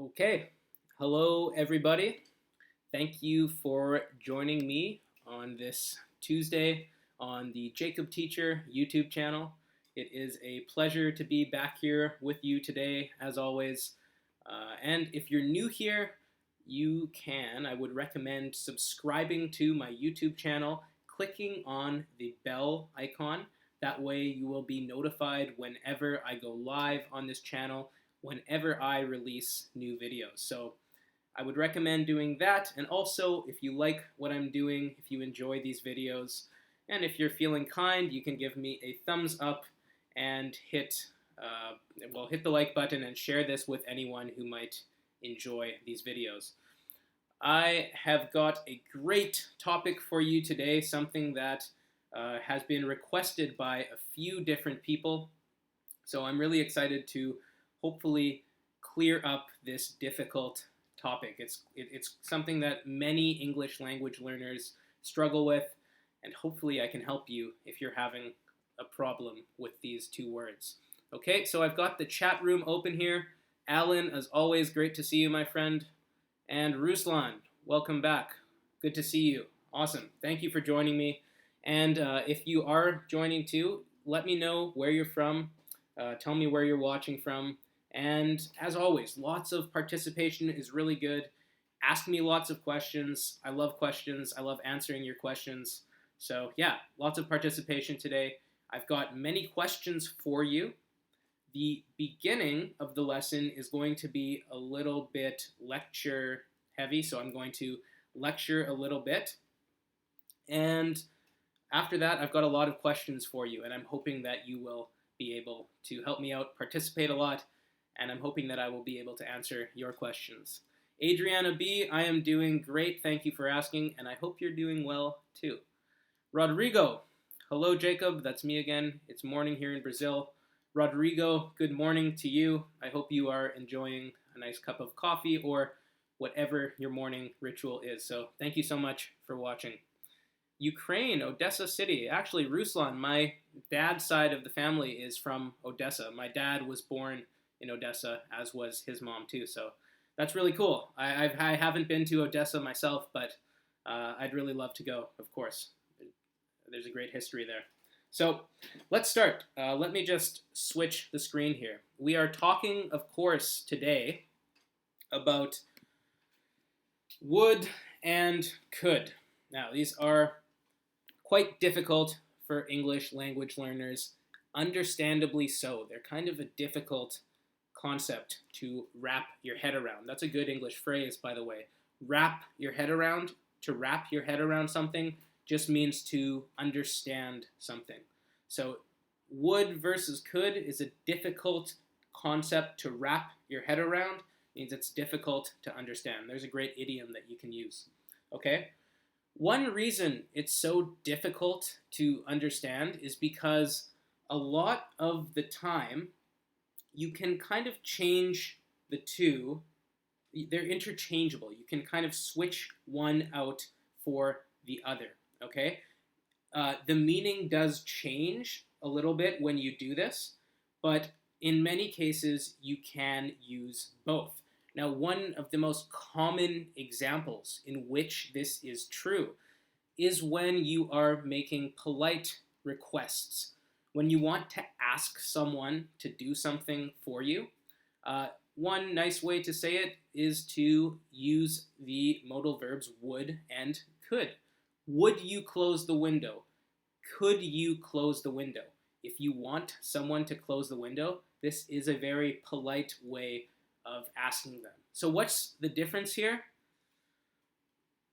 Okay, hello everybody. Thank you for joining me on this Tuesday on the Jacob Teacher YouTube channel. It is a pleasure to be back here with you today, as always. And if you're new here, I would recommend subscribing to my YouTube channel, clicking on the bell icon. That way you will be notified whenever I go live on this channel, whenever I release new videos. So I would recommend doing that. And also, if you like what I'm doing, if you enjoy these videos, and if you're feeling kind, you can give me a thumbs up and hit the like button and share this with anyone who might enjoy these videos. I have got a great topic for you today, something that has been requested by a few different people. So I'm really excited to hopefully clear up this difficult topic. It's something that many English language learners struggle with, and hopefully I can help you if you're having a problem with these two words. Okay, so I've got the chat room open here. Alan, as always, great to see you, my friend. And Ruslan, welcome back. Good to see you. Awesome. Thank you for joining me. And if you are joining too, let me know where you're from. Tell me where you're watching from. And as always, lots of participation is really good. Ask me lots of questions. I love questions. I love answering your questions. So yeah, lots of participation today. I've got many questions for you. The beginning of the lesson is going to be a little bit lecture heavy, so I'm going to lecture a little bit. And after that, I've got a lot of questions for you, and I'm hoping that you will be able to help me out, participate a lot, and I'm hoping that I will be able to answer your questions. Adriana B., I am doing great. Thank you for asking, and I hope you're doing well too. Rodrigo, hello Jacob, that's me again. It's morning here in Brazil. Rodrigo, good morning to you. I hope you are enjoying a nice cup of coffee or whatever your morning ritual is. So thank you so much for watching. Ukraine, Odessa City. Actually, Ruslan, my dad's side of the family is from Odessa. My dad was born in Odessa, as was his mom too. So that's really cool. I haven't been to Odessa myself, but I'd really love to go, of course. There's a great history there. So let's start. Let me just switch the screen here. We are talking, of course, today about would and could. Now, these are quite difficult for English language learners, understandably so. They're kind of a difficult concept to wrap your head around. That's a good English phrase, by the way. Wrap your head around. To wrap your head around something just means to understand something. So would versus could is a difficult concept to wrap your head around. It means it's difficult to understand. There's a great idiom that you can use. Okay? One reason it's so difficult to understand is because a lot of the time you can kind of change the two. They're interchangeable. You can kind of switch one out for the other. Okay? The meaning does change a little bit when you do this, but in many cases you can use both. Now, one of the most common examples in which this is true is when you are making polite requests. When you want to ask someone to do something for you, one nice way to say it is to use the modal verbs would and could. Would you close the window? Could you close the window? If you want someone to close the window, this is a very polite way of asking them. So what's the difference here?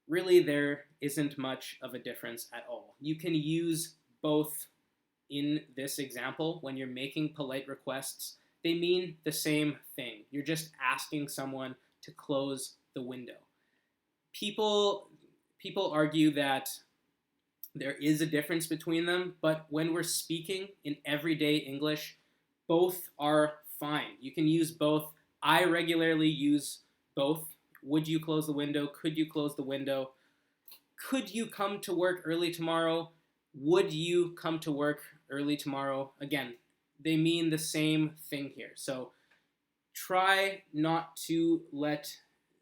Really, there isn't much of a difference at all. You can use both in this example when you're making polite requests. They mean the same thing. You're just asking someone to close the window. People argue that there is a difference between them, but when we're speaking in everyday English, both are fine. You can use both. I regularly use both. Would you close the window? Could you close the window? Could you come to work early tomorrow? Would you come to work early tomorrow? Again, they mean the same thing here. So try not to let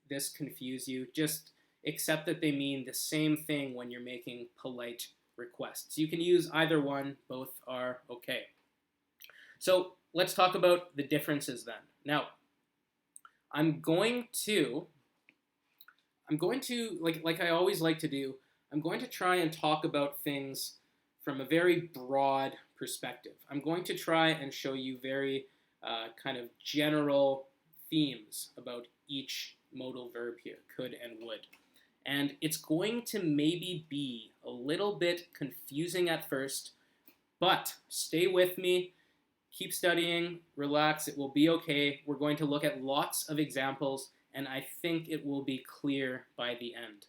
this confuse you. Just accept that they mean the same thing when you're making polite requests. You can use either one, both are okay. So let's talk about the differences then. Now, I'm going to like I always like to do, I'm going to try and talk about things from a very broad perspective. I'm going to try and show you very kind of general themes about each modal verb here, could and would. And it's going to maybe be a little bit confusing at first, but stay with me, keep studying, relax, it will be okay. We're going to look at lots of examples, and I think it will be clear by the end.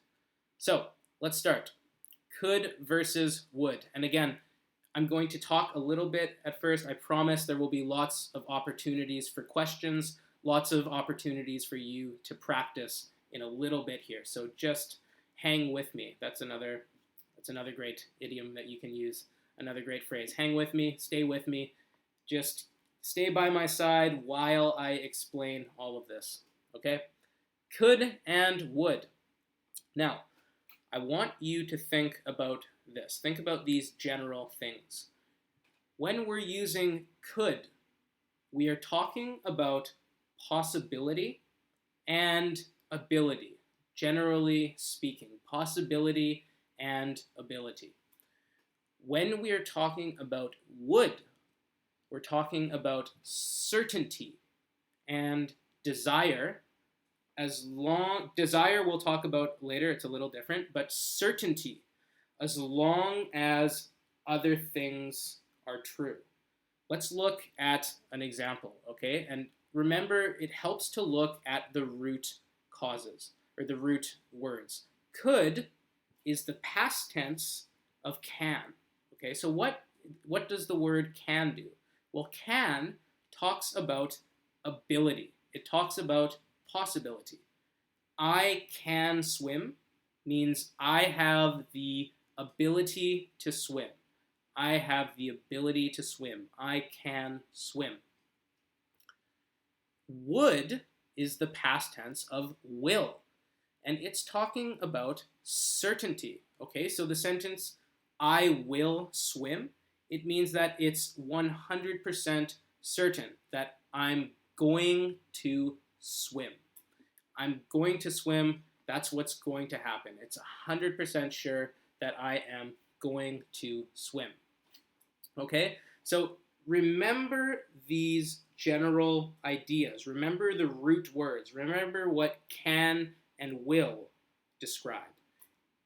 So let's start. Could versus would. And again, I'm going to talk a little bit at first. I promise there will be lots of opportunities for questions, lots of opportunities for you to practice in a little bit here. So just hang with me. That's another great idiom that you can use, another great phrase. Hang with me, stay with me. Just stay by my side while I explain all of this, okay? Could and would. Now, I want you to think about this. Think about these general things. When we're using could, we are talking about possibility and ability, generally speaking. Possibility and ability. When we are talking about would, we're talking about certainty and desire. Desire we'll talk about later, it's a little different, but certainty, as long as other things are true. Let's look at an example, okay? And remember, it helps to look at the root causes, or the root words. Could is the past tense of can, okay? So what does the word can do? Well, can talks about ability. It talks about possibility. I can swim means I have the ability to swim. I have the ability to swim. I can swim. Would is the past tense of will, and it's talking about certainty. Okay, so the sentence, I will swim, it means that it's 100% certain that I'm going to swim. I'm going to swim, that's what's going to happen. It's 100% sure that I am going to swim. Okay, so remember these general ideas. Remember the root words. Remember what can and will describe.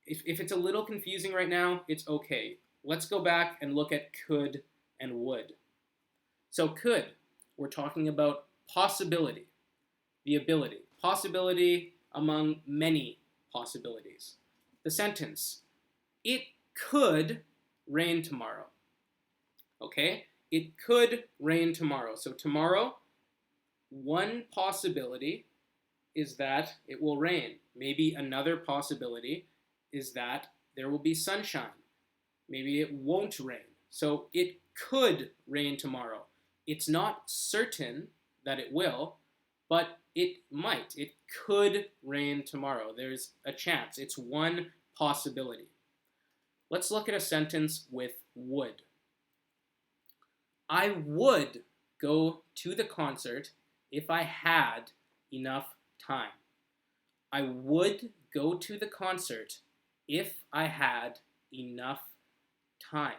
If it's a little confusing right now, it's okay. Let's go back and look at could and would. So could, we're talking about possibility, the ability. Possibility among many possibilities. The sentence, it could rain tomorrow. Okay? It could rain tomorrow. So tomorrow, one possibility is that it will rain. Maybe another possibility is that there will be sunshine. Maybe it won't rain. So it could rain tomorrow. It's not certain that it will, but it might. It could rain tomorrow. There's a chance. It's one possibility. Let's look at a sentence with would. I would go to the concert if I had enough time. I would go to the concert if I had enough time.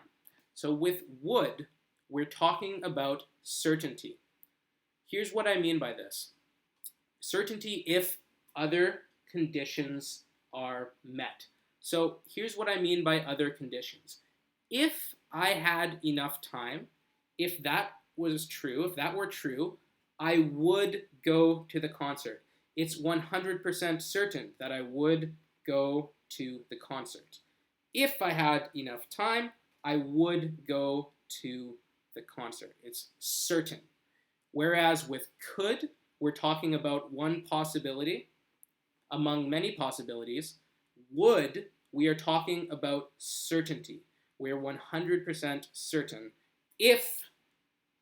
So with would, we're talking about certainty. Here's what I mean by this. Certainty if other conditions are met. So here's what I mean by other conditions. If I had enough time, if that was true, if that were true, I would go to the concert. It's 100% certain that I would go to the concert. If I had enough time, I would go to the concert. It's certain. Whereas with could, we're talking about one possibility among many possibilities. Would, we are talking about certainty. We're 100% certain if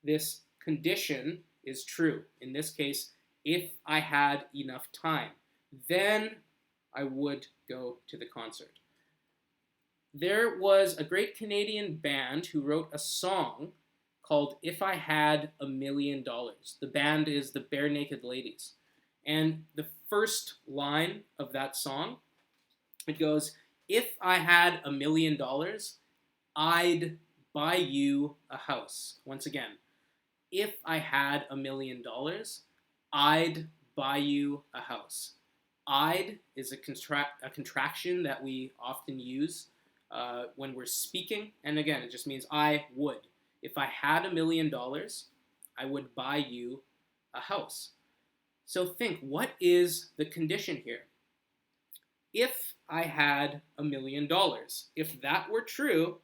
this condition is true. In this case, if I had enough time, then I would go to the concert. There was a great Canadian band who wrote a song called If I Had $1,000,000. The band is the Bare Naked Ladies. And the first line of that song, it goes, if I had $1,000,000, I'd buy you a house. Once again, if I had $1,000,000, I'd buy you a house. I'd is a contraction that we often use when we're speaking. And again, it just means I would. If I had $1,000,000, I would buy you a house. So think, what is the condition here? If I had $1,000,000, if that were true,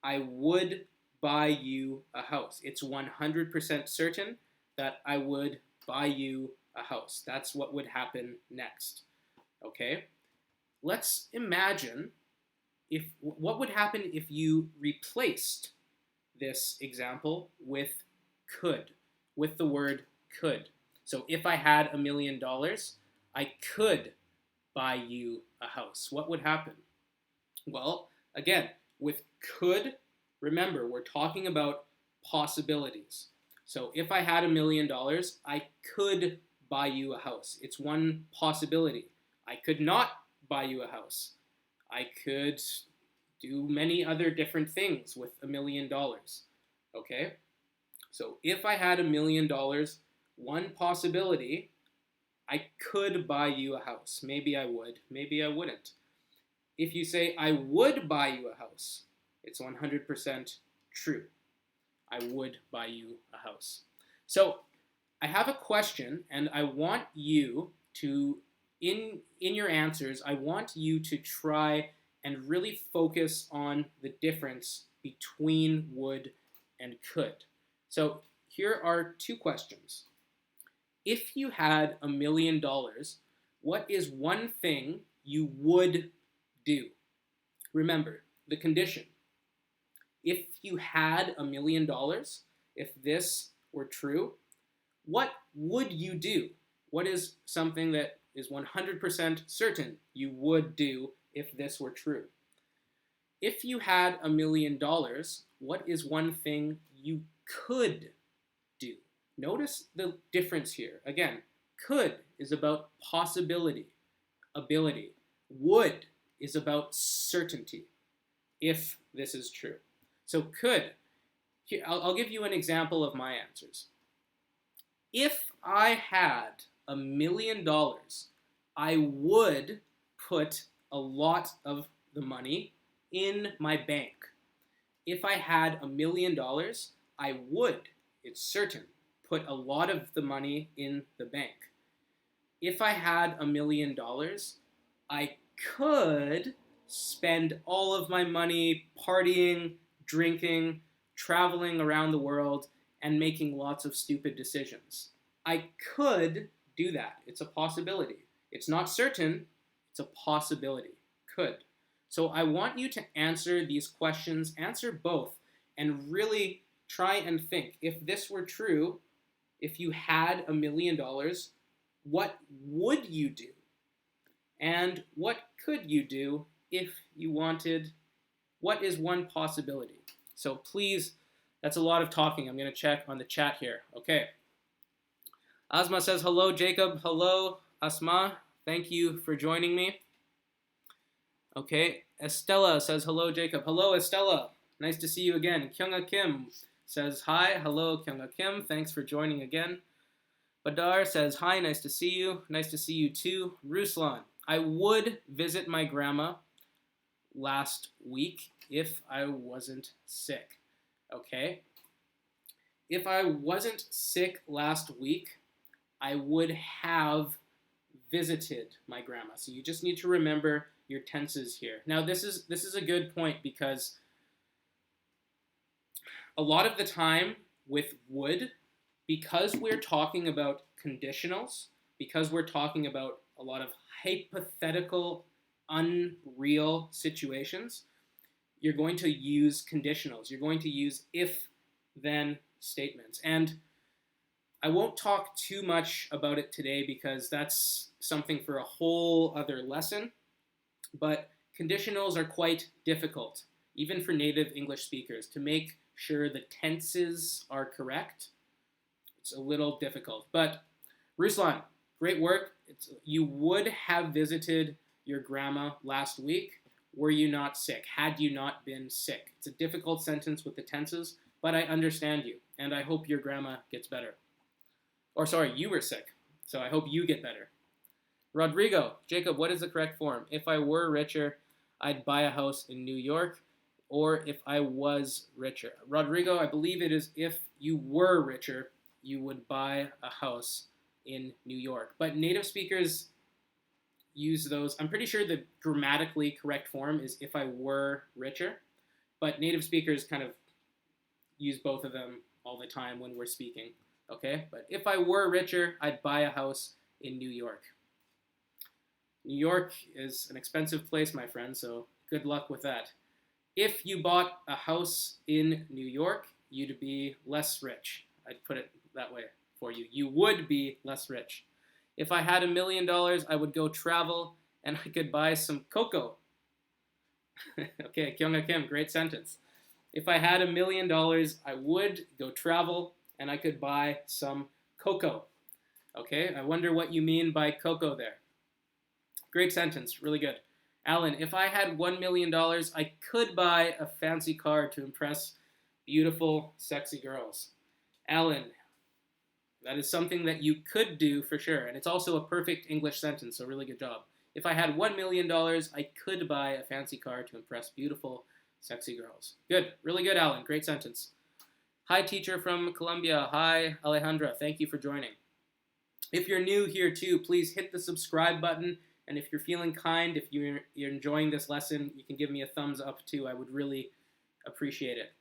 I would buy you a house. It's 100% certain that I would buy you a house. That's what would happen next. Okay? Let's imagine what would happen if you replaced this example with could, with the word could. So if I had $1,000,000, I could buy you a house. What would happen? Well, again, with could, remember, we're talking about possibilities. So if I had $1,000,000, I could buy you a house. It's one possibility. I could not buy you a house. I could do many other different things with $1,000,000. Okay? So if I had $1,000,000, one possibility, I could buy you a house. Maybe I would, maybe I wouldn't. If you say I would buy you a house, it's 100% true. I would buy you a house. So I have a question, and I want you to, in your answers, I want you to try and really focus on the difference between would and could. So here are two questions. If you had $1,000,000, what is one thing you would do? Remember, the condition. If you had $1,000,000, if this were true, what would you do? What is something that is 100% certain you would do if this were true? If you had $1,000,000, what is one thing you could do? Notice the difference here. Again, could is about possibility, ability. Would is about certainty, if this is true. So could, here, I'll give you an example of my answers. If I had $1,000,000, I would put a lot of the money in my bank. If I had $1,000,000, I would, it's certain, put a lot of the money in the bank. If I had $1,000,000, I could spend all of my money partying, drinking, traveling around the world, and making lots of stupid decisions. I could do that. It's a possibility. It's not certain, it's a possibility. Could. So I want you to answer these questions, answer both, and really try and think, if this were true, if you had $1,000,000, what would you do? And what could you do if you wanted? What is one possibility? So please, that's a lot of talking. I'm going to check on the chat here. Okay. Asma says, hello, Jacob. Hello, Asma. Thank you for joining me. Okay. Estella says, hello, Jacob. Hello, Estella. Nice to see you again. Kyunga Kim says, hi. Hello, Kyunga Kim. Thanks for joining again. Badar says, hi. Nice to see you. Nice to see you too. Ruslan, I would visit my grandma last week if I wasn't sick. Okay? If I wasn't sick last week, I would have visited my grandma. So you just need to remember your tenses here. Now this is a good point, because a lot of the time with would, because we're talking about conditionals, because we're talking about a lot of hypothetical, unreal situations, you're going to use conditionals. You're going to use if-then statements. And I won't talk too much about it today because that's something for a whole other lesson, but conditionals are quite difficult, even for native English speakers, to make sure the tenses are correct. It's a little difficult. But Ruslan, great work. You would have visited your grandma last week were you not sick, had you not been sick. It's a difficult sentence with the tenses, but I understand you, and I hope your grandma gets better. Or sorry, you were sick, so I hope you get better. Rodrigo, Jacob, what is the correct form? If I were richer, I'd buy a house in New York, or if I was richer. Rodrigo, I believe it is if you were richer, you would buy a house in New York. But native speakers use those. I'm pretty sure the grammatically correct form is if I were richer, but native speakers kind of use both of them all the time when we're speaking. Okay, but if I were richer, I'd buy a house in New York. New York is an expensive place, my friend, so good luck with that. If you bought a house in New York, you'd be less rich. I'd put it that way for you. You would be less rich. If I had $1 million, I would go travel and I could buy some cocoa. Okay, Kyunga Kim, great sentence. If I had $1 million, I would go travel and I could buy some cocoa. Okay, I wonder what you mean by cocoa there. Great sentence, really good. Alan, if I had $1 million, I could buy a fancy car to impress beautiful, sexy girls. Alan, that is something that you could do for sure, and it's also a perfect English sentence, so really good job. If I had $1 million, I could buy a fancy car to impress beautiful, sexy girls. Good, really good, Alan, great sentence. Hi, teacher from Colombia. Hi, Alejandra, thank you for joining. If you're new here too, please hit the subscribe button. And if you're feeling kind, if you're enjoying this lesson, you can give me a thumbs up too. I would really appreciate it.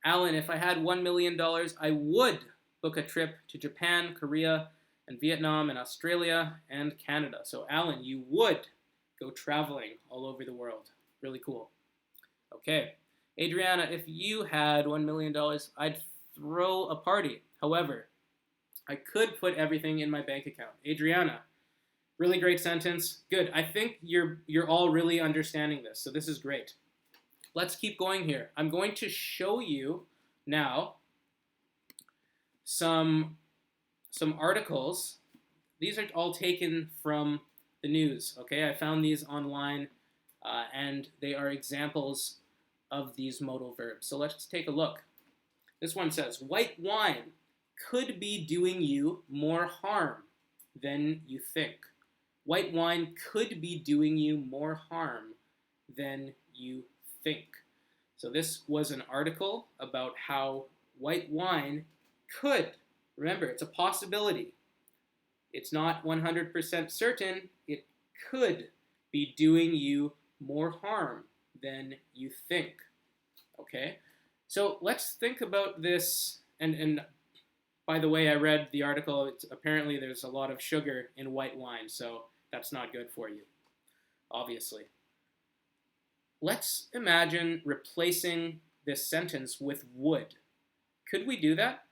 Alan, if I had $1 million, I would book a trip to Japan, Korea, and Vietnam, and Australia, and Canada. So Alan, you would go traveling all over the world. Really cool. Okay. Adriana, if you had $1 million, I'd throw a party. However, I could put everything in my bank account. Adriana, really great sentence. Good. I think you're all really understanding this, so this is great. Let's keep going here. I'm going to show you now some articles. These are all taken from the news, okay? I found these online, and they are examples of these modal verbs. So let's take a look. This one says, white wine could be doing you more harm than you think. White wine could be doing you more harm than you think. So this was an article about how white wine could, remember, it's a possibility. It's not 100% certain. It could be doing you more harm than you think. Okay? So let's think about this. And by the way, I read the article. Apparently there's a lot of sugar in white wine, so that's not good for you, obviously. Let's imagine replacing this sentence with would. Could we do that?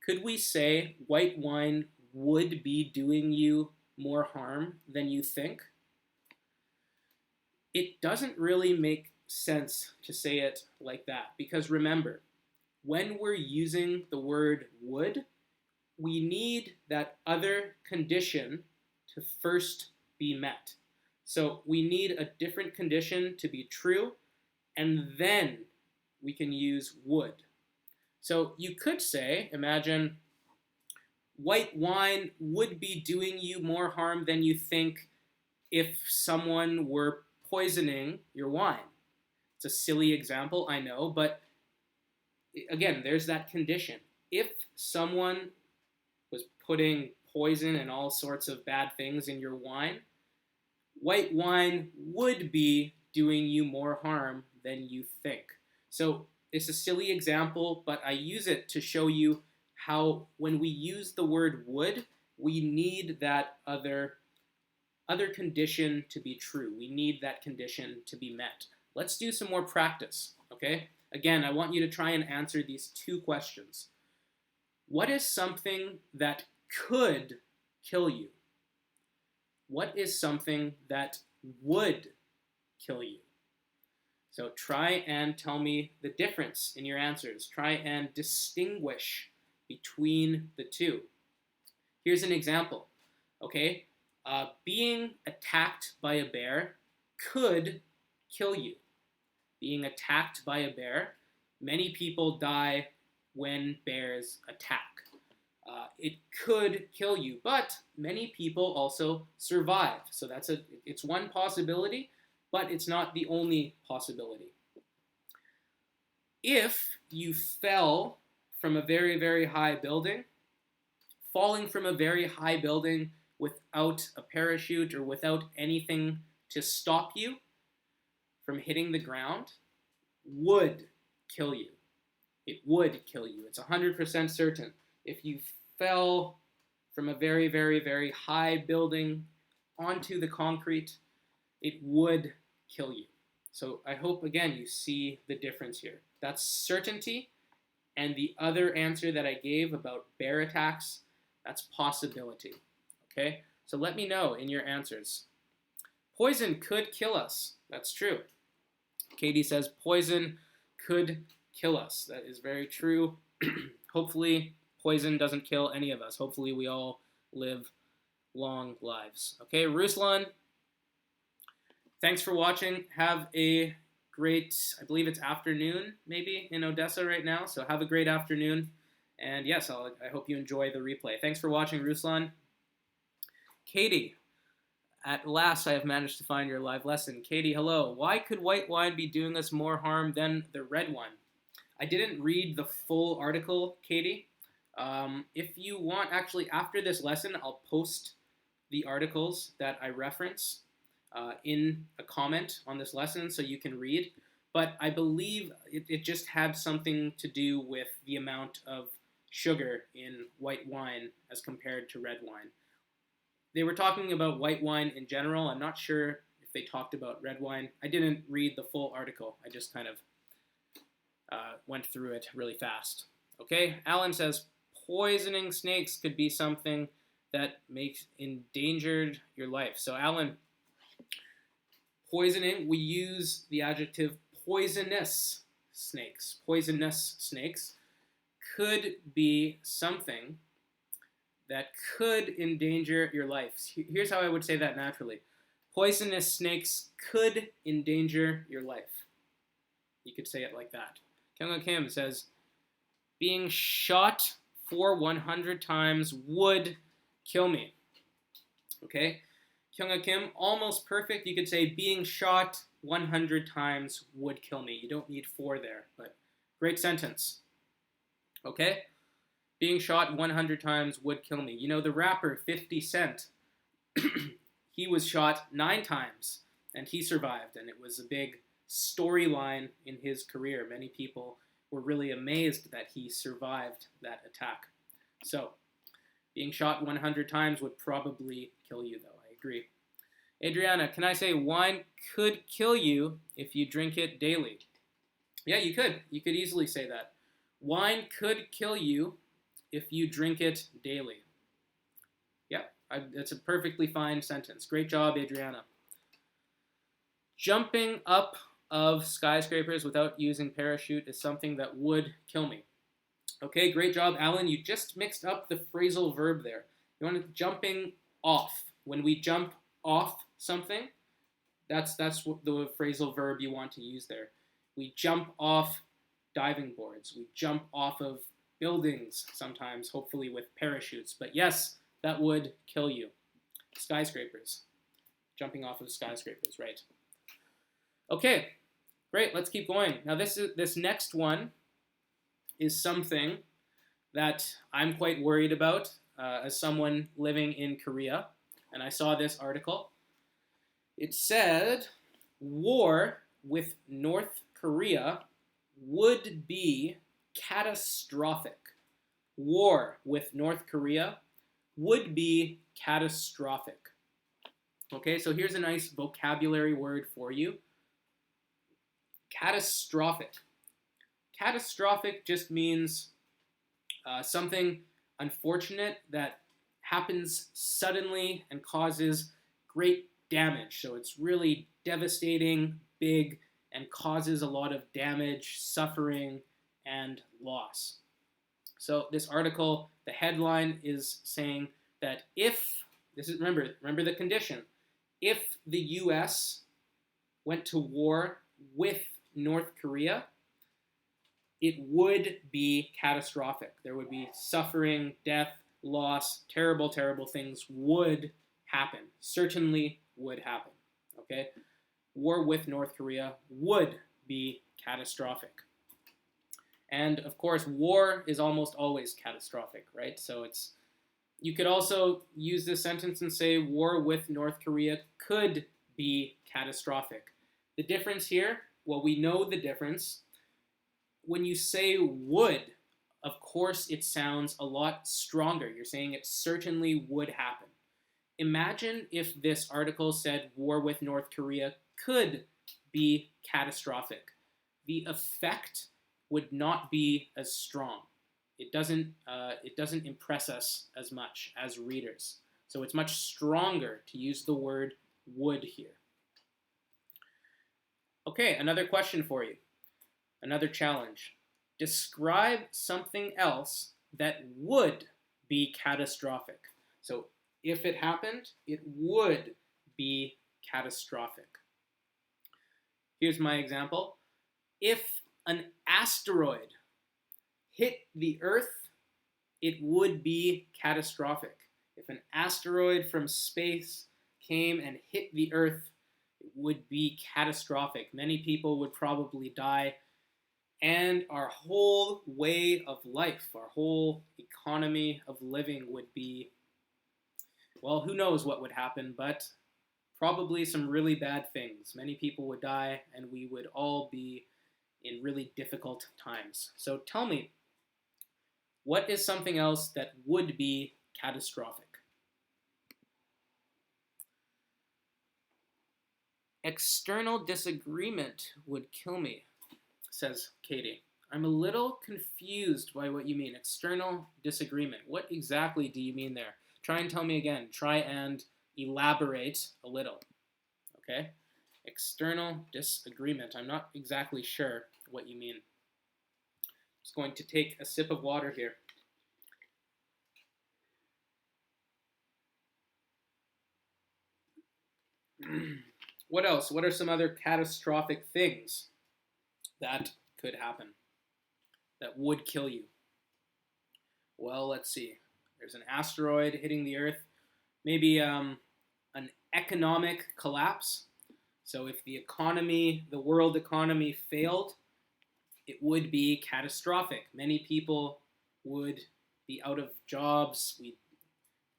Could we say white wine would be doing you more harm than you think? It doesn't really make sense to say it like that, because remember, when we're using the word would, we need that other condition to first be met. So we need a different condition to be true, and then we can use would. So you could say, imagine, white wine would be doing you more harm than you think if someone were poisoning your wine. It's a silly example, I know, but again, there's that condition. If someone was putting poison and all sorts of bad things in your wine, white wine would be doing you more harm than you think. So it's a silly example, but I use it to show you how when we use the word would, we need that other condition to be true. We need that condition to be met. Let's do some more practice, okay? Again, I want you to try and answer these two questions. What is something that could kill you? What is something that would kill you? So try and tell me the difference in your answers. Try and distinguish between the two. Here's an example. Okay, being attacked by a bear could kill you. Being attacked by a bear, many people die when bears attack. It could kill you, but many people also survive. So it's one possibility, but it's not the only possibility. If you fell from a very, very high building, falling from a very high building without a parachute or without anything to stop you from hitting the ground would kill you. It would kill you. It's 100% certain. If you fell from a very, very, very high building onto the concrete, it would kill you. So I hope, again, you see the difference here. That's certainty, and the other answer that I gave about bear attacks, that's possibility. Okay? So let me know in your answers. Poison could kill us. That's true. Katie says poison could kill us. That is very true. Hopefully, poison doesn't kill any of us. Hopefully, we all live long lives. Okay, Ruslan, thanks for watching. Have a great, I believe it's afternoon, maybe, in Odessa right now. So have a great afternoon. And yes, I hope you enjoy the replay. Thanks for watching, Ruslan. Katie, at last I have managed to find your live lesson. Katie, hello. Why could white wine be doing us more harm than the red wine? I didn't read the full article, Katie. If you want, actually, after this lesson, I'll post the articles that I reference in a comment on this lesson so you can read. But I believe it just had something to do with the amount of sugar in white wine as compared to red wine. They were talking about white wine in general. I'm not sure if they talked about red wine. I didn't read the full article. I just kind of went through it really fast. Okay, Alan says poisoning snakes could be something that makes endangered your life. So Alan, poisoning, we use the adjective poisonous snakes. Poisonous snakes could be something that could endanger your life. Here's how I would say that naturally. Poisonous snakes could endanger your life. You could say it like that. Kyung Kim says, being shot for 100 times would kill me. Okay? Kyung Kim, almost perfect. You could say being shot 100 times would kill me. You don't need 4 there, but great sentence. Okay? Being shot 100 times would kill me. You know, the rapper 50 Cent, he was shot 9 times, and he survived, and it was a big storyline in his career. Many people were really amazed that he survived that attack. So, being shot 100 times would probably kill you, though. I agree. Adriana, can I say wine could kill you if you drink it daily? Yeah, you could. You could easily say that. Wine could kill you if you drink it daily. Yeah, that's a perfectly fine sentence. Great job, Adriana. Jumping up of skyscrapers without using parachute is something that would kill me. Okay, great job, Alan. You just mixed up the phrasal verb there. You wanted jumping off. When we jump off something, that's what the phrasal verb you want to use there. We jump off diving boards. We jump off of buildings sometimes, hopefully with parachutes. But yes, that would kill you. Skyscrapers. Jumping off of skyscrapers, right. Okay, great. Let's keep going. Now this next one is something that I'm quite worried about as someone living in Korea. And I saw this article. It said, war with North Korea would be catastrophic. War with North Korea would be catastrophic. Okay, so here's a nice vocabulary word for you. Catastrophic. Catastrophic just means something unfortunate that happens suddenly and causes great damage. So it's really devastating, big, and causes a lot of damage, suffering, and loss. So this article, the headline is saying that if this is remember the condition, if the U.S. went to war with North Korea, it would be catastrophic. There would be suffering, death, loss, terrible, terrible things would happen. Certainly would happen. Okay? War with North Korea would be catastrophic. And of course, war is almost always catastrophic, right? So you could also use this sentence and say war with North Korea could be catastrophic. The difference here, well, we know the difference. When you say would, of course, it sounds a lot stronger. You're saying it certainly would happen. Imagine if this article said war with North Korea could be catastrophic. The effect would not be as strong. It doesn't impress us as much as readers. So it's much stronger to use the word would here. Okay, another question for you. Another challenge. Describe something else that would be catastrophic. So if it happened, it would be catastrophic. Here's my example. If an asteroid hit the Earth, it would be catastrophic. If an asteroid from space came and hit the Earth, it would be catastrophic. Many people would probably die, and our whole way of life, our whole economy of living would be, well, who knows what would happen, but probably some really bad things. Many people would die, and we would all be in really difficult times. So tell me, what is something else that would be catastrophic? External disagreement would kill me, says Katie. I'm a little confused by what you mean. External disagreement. What exactly do you mean there? Try and tell me again. Try and elaborate a little. Okay? External disagreement. I'm not exactly sure what you mean. Just going to take a sip of water here. What else? What are some other catastrophic things that could happen that would kill you? Well, let's see. There's an asteroid hitting the Earth. Maybe an economic collapse. So if the world economy failed, it would be catastrophic. Many people would be out of jobs.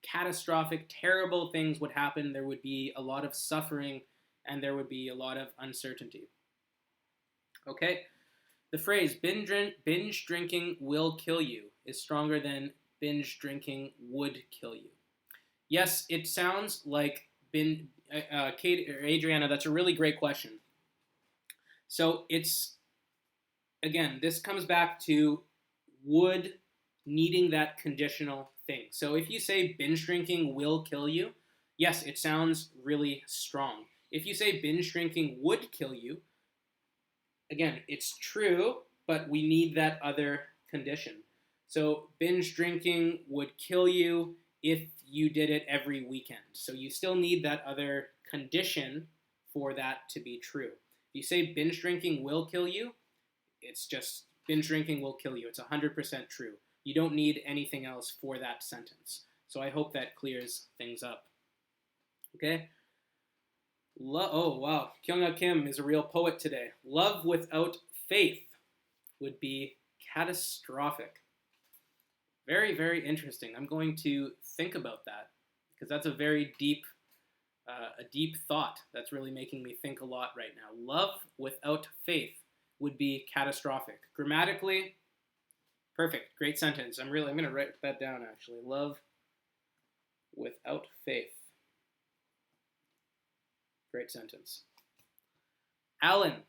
Catastrophic, terrible things would happen. There would be a lot of suffering, and there would be a lot of uncertainty. Okay? The phrase binge drinking will kill you is stronger than binge drinking would kill you. Yes, it sounds like Kate or Adriana, that's a really great question. So again, this comes back to would needing that conditional thing. So if you say binge drinking will kill you, yes, it sounds really strong. If you say binge drinking would kill you, again, it's true, but we need that other condition. So binge drinking would kill you if you did it every weekend. So you still need that other condition for that to be true. If you say binge drinking will kill you, it's just binge drinking will kill you. It's 100% true. You don't need anything else for that sentence. So I hope that clears things up. Okay? Oh, wow. Kyung-Ah Kim is a real poet today. Love without faith would be catastrophic. Very, very interesting. I'm going to think about that because that's a very deep thought that's really making me think a lot right now. Love without faith would be catastrophic. Grammatically, perfect. Great sentence. I'm going to write that down actually. Love without faith. Great sentence. Alan,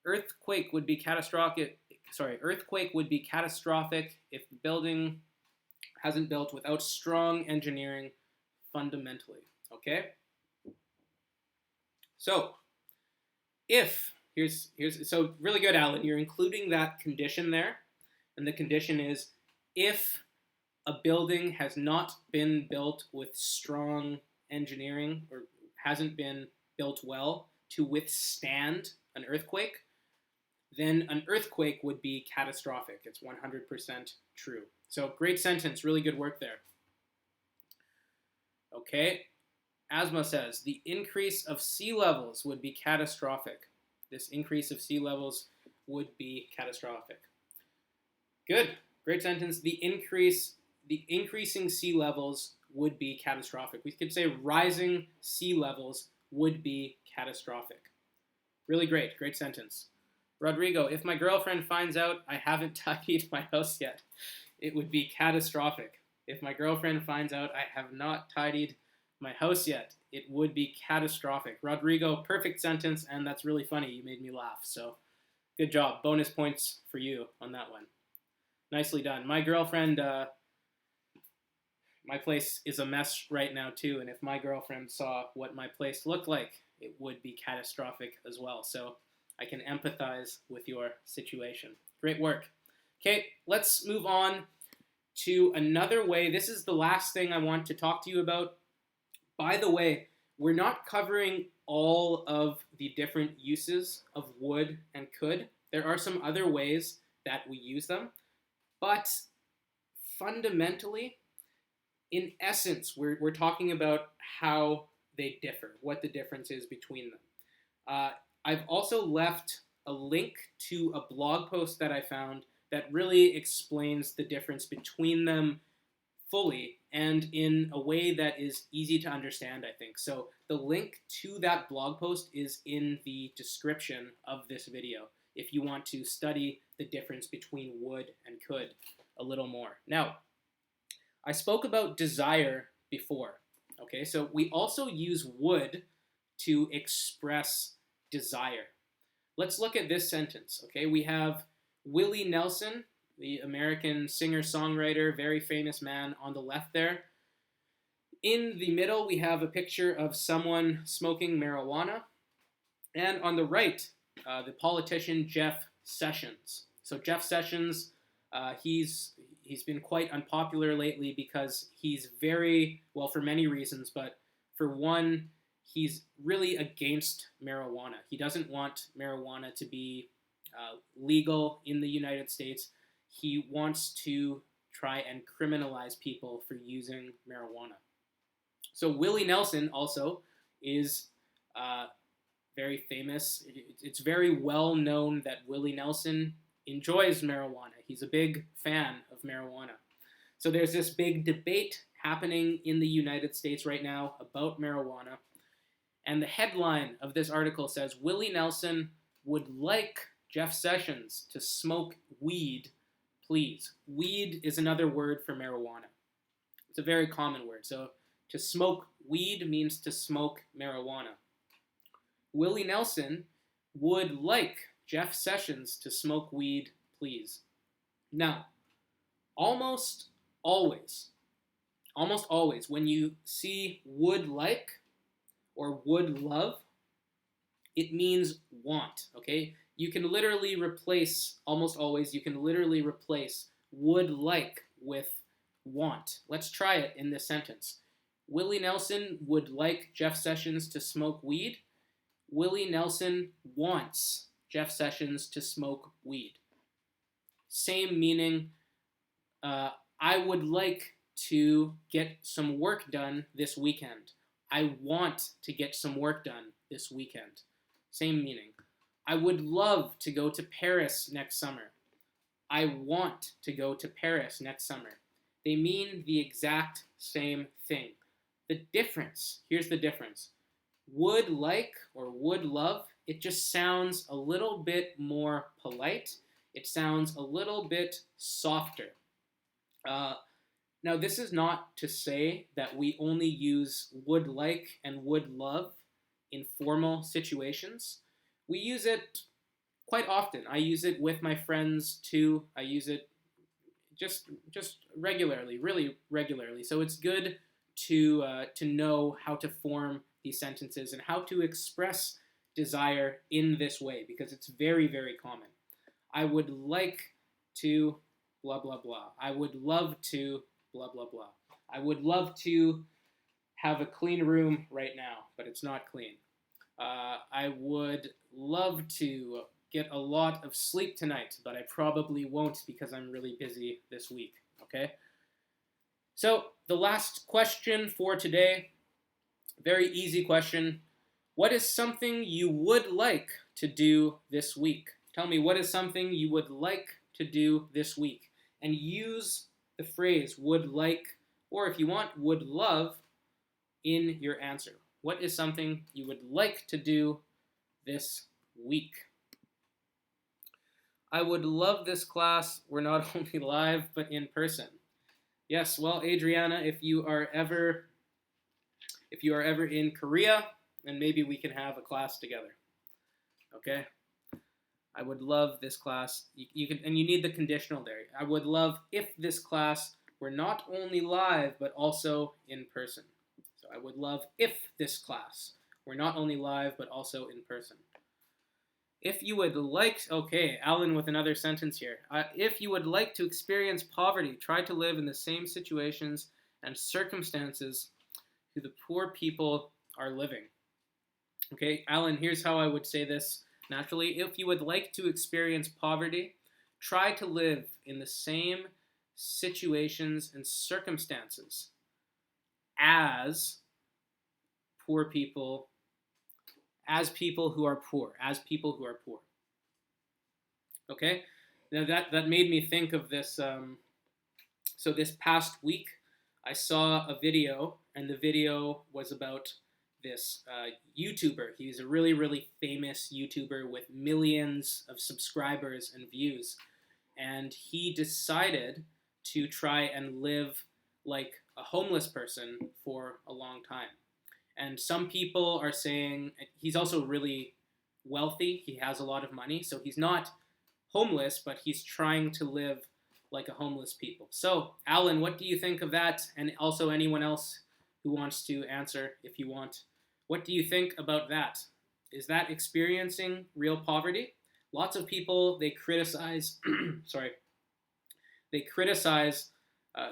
earthquake would be catastrophic earthquake would be catastrophic if the building hasn't built without strong engineering fundamentally. Okay? So, so really good, Alan. You're including that condition there, and the condition is if a building has not been built with strong engineering or hasn't been built well to withstand an earthquake, then an earthquake would be catastrophic. It's 100% true. So great sentence, really good work there. Okay, Asma says, the increase of sea levels would be catastrophic. This increase of sea levels would be catastrophic. Good, great sentence. The increasing sea levels would be catastrophic. We could say rising sea levels would be catastrophic. Really great sentence. Rodrigo, if my girlfriend finds out I haven't tidied my house yet, it would be catastrophic. If my girlfriend finds out I have not tidied my house yet, it would be catastrophic. Rodrigo, perfect sentence, and that's really funny. You made me laugh, so good job. Bonus points for you on that one. Nicely done. My girlfriend, my place is a mess right now too, and if my girlfriend saw what my place looked like, it would be catastrophic as well. So I can empathize with your situation. Great work. Okay, let's move on to another way. This is the last thing I want to talk to you about. By the way, we're not covering all of the different uses of would and could. There are some other ways that we use them, but fundamentally, in essence, we're talking about how they differ, what the difference is between them. I've also left a link to a blog post that I found that really explains the difference between them fully and in a way that is easy to understand, I think. So the link to that blog post is in the description of this video if you want to study the difference between would and could a little more. Now, I spoke about desire before, okay? So we also use would to express desire. Let's look at this sentence, okay? We have Willie Nelson, the American singer-songwriter, very famous man, on the left there. In the middle, we have a picture of someone smoking marijuana. And on the right, the politician Jeff Sessions. So Jeff Sessions, he's been quite unpopular lately because he's very, well, for many reasons, but for one, he's really against marijuana. He doesn't want marijuana to be legal in the United States. He wants to try and criminalize people for using marijuana. So Willie Nelson also is very famous. It's very well known that Willie Nelson enjoys marijuana. He's a big fan of marijuana. So there's this big debate happening in the United States right now about marijuana. And the headline of this article says, Willie Nelson would like Jeff Sessions to smoke weed, please. Weed is another word for marijuana. It's a very common word. So to smoke weed means to smoke marijuana. Willie Nelson would like Jeff Sessions to smoke weed, please. Now, almost always, when you see would like or would love, it means want, okay? You can literally replace, almost always, you can literally replace would like with want. Let's try it in this sentence. Willie Nelson would like Jeff Sessions to smoke weed. Willie Nelson wants Jeff Sessions to smoke weed. Same meaning. I would like to get some work done this weekend. I want to get some work done this weekend. Same meaning. I would love to go to Paris next summer. I want to go to Paris next summer. They mean the exact same thing. The difference, here's the difference. Would like or would love, it just sounds a little bit more polite. It sounds a little bit softer. Now, this is not to say that we only use would like and would love in formal situations. We use it quite often. I use it with my friends too. I use it just regularly, really regularly. So it's good to know how to form these sentences and how to express desire in this way, because it's very, very common. I would like to blah blah blah. I would love to blah blah blah. I would love to have a clean room right now, but it's not clean. I would love to get a lot of sleep tonight, but I probably won't because I'm really busy this week. Okay? So, the last question for today, very easy question. What is something you would like to do this week? Tell me, what is something you would like to do this week? And use the phrase would like, or if you want, would love in your answer. What is something you would like to do this week? I would love this class. We're not only live, but in person. Yes, well, Adriana, if you are ever in Korea, then maybe we can have a class together. Okay? I would love this class. You can, and you need the conditional there. I would love if this class were not only live, but also in person. So I would love if this class were not only live, but also in person. If you would like, okay, Alan with another sentence here. If you would like to experience poverty, try to live in the same situations and circumstances who the poor people are living. Okay, Alan, here's how I would say this naturally. If you would like to experience poverty, try to live in the same situations and circumstances as poor people, as people who are poor, as people who are poor. Okay? Now that made me think of this. So this past week, I saw a video, and the video was about this YouTuber. He's a really, really famous YouTuber with millions of subscribers and views. And he decided to try and live like a homeless person for a long time. And some people are saying he's also really wealthy. He has a lot of money. So he's not homeless, but he's trying to live like a homeless people. So, Alan, what do you think of that? And also anyone else who wants to answer if you want. What do you think about that? Is that experiencing real poverty? Lots of people, they criticize, they criticize,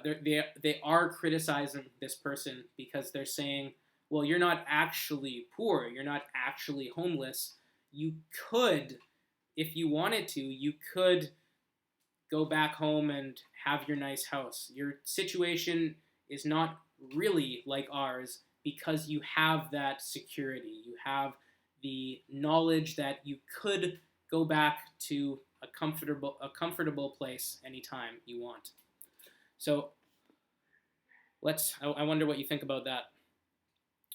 they are criticizing this person because they're saying, well, you're not actually poor, you're not actually homeless. You could, if you wanted to, you could go back home and have your nice house. Your situation is not really like ours because you have that security. You have the knowledge that you could go back to a comfortable place anytime you want. So I wonder what you think about that.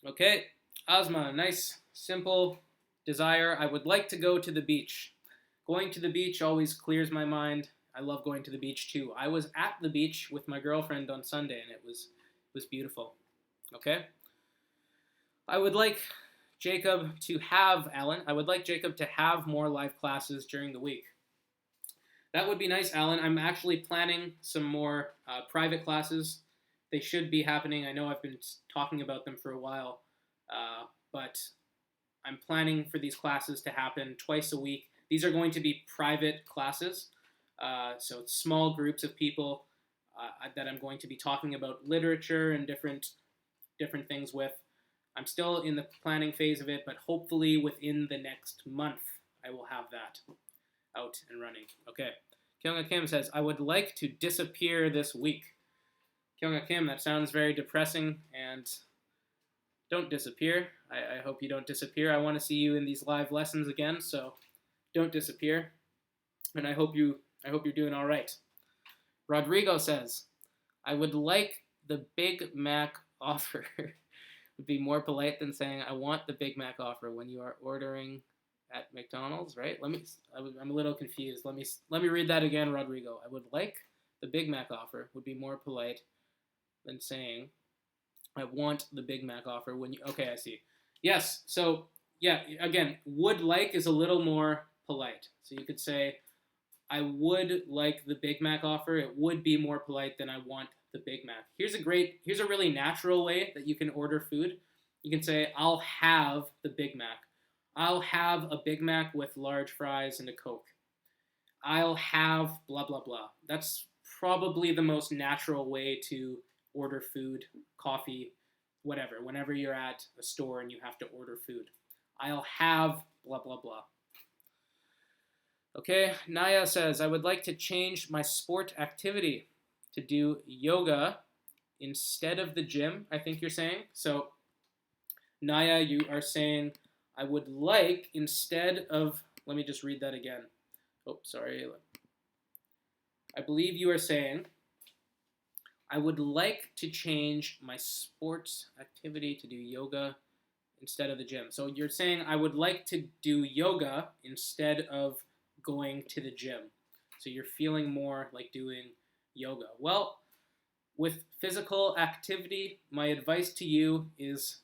Okay, Asma, nice, simple desire. I would like to go to the beach. Going to the beach always clears my mind. I love going to the beach too. I was at the beach with my girlfriend on Sunday, and it was beautiful. Okay? I would like Jacob to have, Alan, I would like Jacob to have more live classes during the week. That would be nice, Alan. I'm actually planning some more private classes. They should be happening. I know I've been talking about them for a while, but I'm planning for these classes to happen twice a week. These are going to be private classes, so it's small groups of people that I'm going to be talking about literature and different things with. I'm still in the planning phase of it, but hopefully within the next month, I will have that out and running. Okay. Kyunga Kim says, I would like to disappear this week. Kyunga Kim, that sounds very depressing, and don't disappear. I hope you don't disappear. I want to see you in these live lessons again, so don't disappear. And I hope you're doing all right. Rodrigo says, I would like the Big Mac offer. Would be more polite than saying, I want the Big Mac offer when you are ordering at McDonald's, right? I'm a little confused. Let me read that again, Rodrigo. I would like the Big Mac offer would be more polite than saying, I want the Big Mac offer when you, okay, I see. Yes, so, yeah, again, would like is a little more polite. So you could say, I would like the Big Mac offer. It would be more polite than I want the Big Mac. Here's a really natural way that you can order food. You can say, I'll have the Big Mac. I'll have a Big Mac with large fries and a Coke. I'll have blah, blah, blah. That's probably the most natural way to order food, coffee, whatever, whenever you're at a store and you have to order food. I'll have blah, blah, blah. Okay, Naya says, I would like to change my sport activity to do yoga instead of the gym, I think you're saying. So, Naya, you are saying, I would like, instead of, let me just read that again. Oh, sorry. I believe you are saying, I would like to change my sports activity to do yoga instead of the gym. So you're saying, I would like to do yoga instead of going to the gym. So you're feeling more like doing yoga. Well, with physical activity, my advice to you is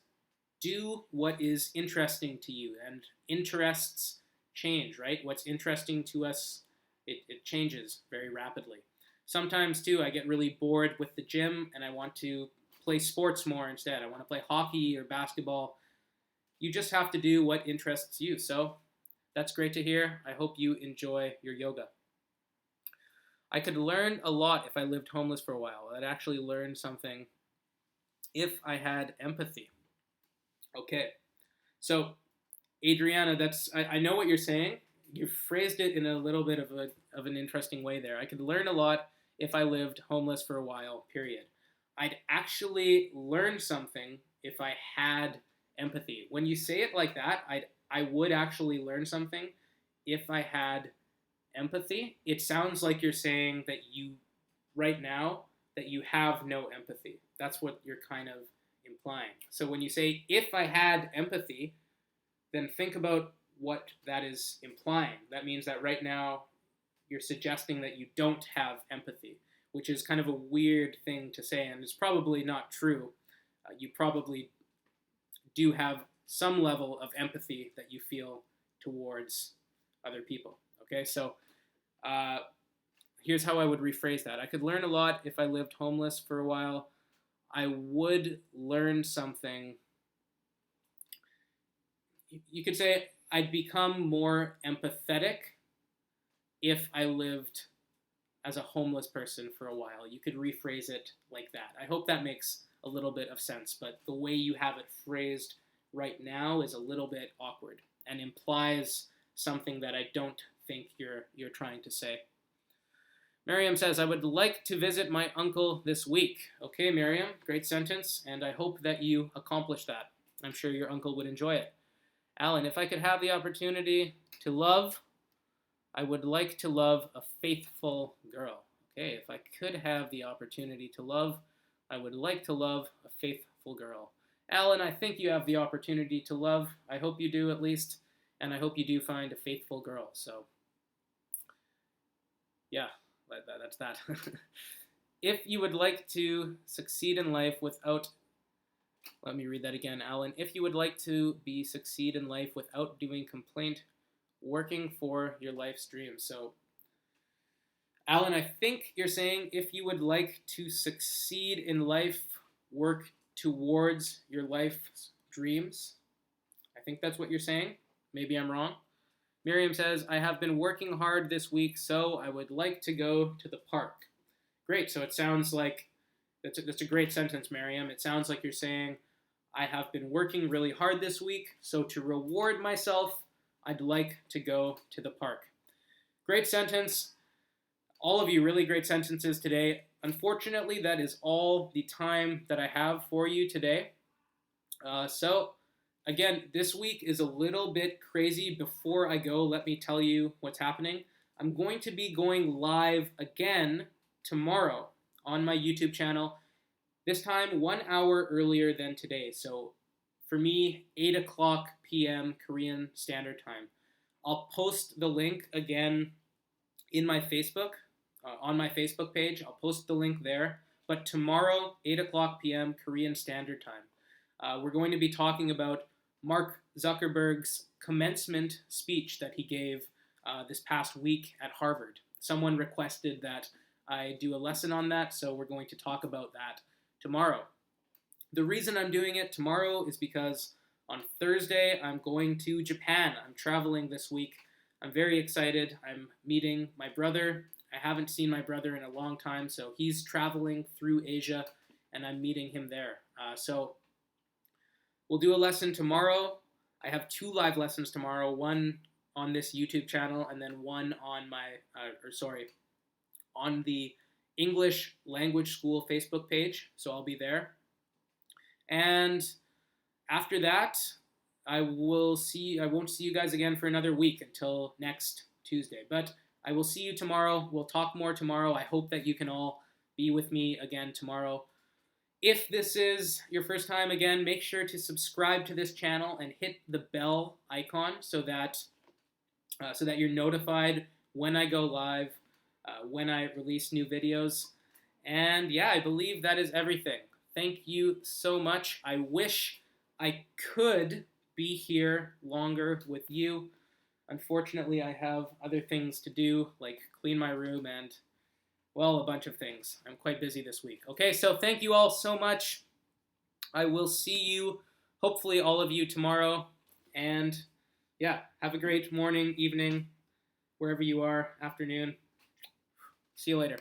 do what is interesting to you. And interests change, right? What's interesting to us, it changes very rapidly. Sometimes, too, I get really bored with the gym and I want to play sports more instead. I want to play hockey or basketball. You just have to do what interests you. So that's great to hear. I hope you enjoy your yoga. I could learn a lot if I lived homeless for a while. I'd actually learn something if I had empathy. Okay, so Adriana, I know what you're saying. You phrased it in a little bit of an interesting way there. I could learn a lot if I lived homeless for a while, period. I'd actually learn something if I had empathy. When you say it like that, I would actually learn something if I had empathy. It sounds like you're saying that you, right now, that you have no empathy. That's what you're kind of implying. So when you say, if I had empathy, then think about what that is implying. That means that right now you're suggesting that you don't have empathy, which is kind of a weird thing to say, and it's probably not true. You probably do have some level of empathy that you feel towards other people. Okay, so here's how I would rephrase that. I could learn a lot if I lived homeless for a while. I would learn something. You could say I'd become more empathetic if I lived as a homeless person for a while. You could rephrase it like that. I hope that makes a little bit of sense, but the way you have it phrased right now is a little bit awkward and implies something that I don't think you're trying to say. Miriam says, I would like to visit my uncle this week. Okay, Miriam, great sentence, and I hope that you accomplish that. I'm sure your uncle would enjoy it. Alan, if I could have the opportunity to love, I would like to love a faithful girl. Okay, if I could have the opportunity to love, I would like to love a faithful girl. Alan, I think you have the opportunity to love. I hope you do at least, and I hope you do find a faithful girl. So, yeah. That's that. If you would like to succeed in life without, let me read that again, Alan. If you would like to succeed in life without doing complaint, working for your life's dream. So, Alan, I think you're saying if you would like to succeed in life, work towards your life's dreams. I think that's what you're saying. Maybe I'm wrong. Miriam says, I have been working hard this week, so I would like to go to the park. Great, so it sounds like, that's a great sentence, Miriam. It sounds like you're saying, I have been working really hard this week, so to reward myself, I'd like to go to the park. Great sentence. All of you, really great sentences today. Unfortunately, that is all the time that I have for you today. Again, this week is a little bit crazy. Before I go, let me tell you what's happening. I'm going to be going live again tomorrow on my YouTube channel, this time 1 hour earlier than today. So for me, 8 o'clock p.m. Korean Standard Time. I'll post the link again in my Facebook, on my Facebook page. I'll post the link there. But tomorrow, 8 o'clock p.m. Korean Standard Time, we're going to be talking about Mark Zuckerberg's commencement speech that he gave this past week at Harvard. Someone requested that I do a lesson on that, so we're going to talk about that tomorrow. The reason I'm doing it tomorrow is because on Thursday I'm going to Japan. I'm traveling this week. I'm very excited. I'm meeting my brother. I haven't seen my brother in a long time, so he's traveling through Asia, and I'm meeting him there. So we'll do a lesson tomorrow. I have 2 live lessons tomorrow, one on this YouTube channel and then one on on the English Language School Facebook page, so I'll be there. And after that, I won't see you guys again for another week until next Tuesday. But I will see you tomorrow. We'll talk more tomorrow. I hope that you can all be with me again tomorrow. If this is your first time, again, make sure to subscribe to this channel and hit the bell icon so that you're notified when I go live, when I release new videos. And yeah, I believe that is everything. Thank you so much. I wish I could be here longer with you. Unfortunately, I have other things to do, like clean my room and, well, a bunch of things. I'm quite busy this week. Okay, so thank you all so much. I will see you, hopefully all of you, tomorrow. And yeah, have a great morning, evening, wherever you are, afternoon. See you later.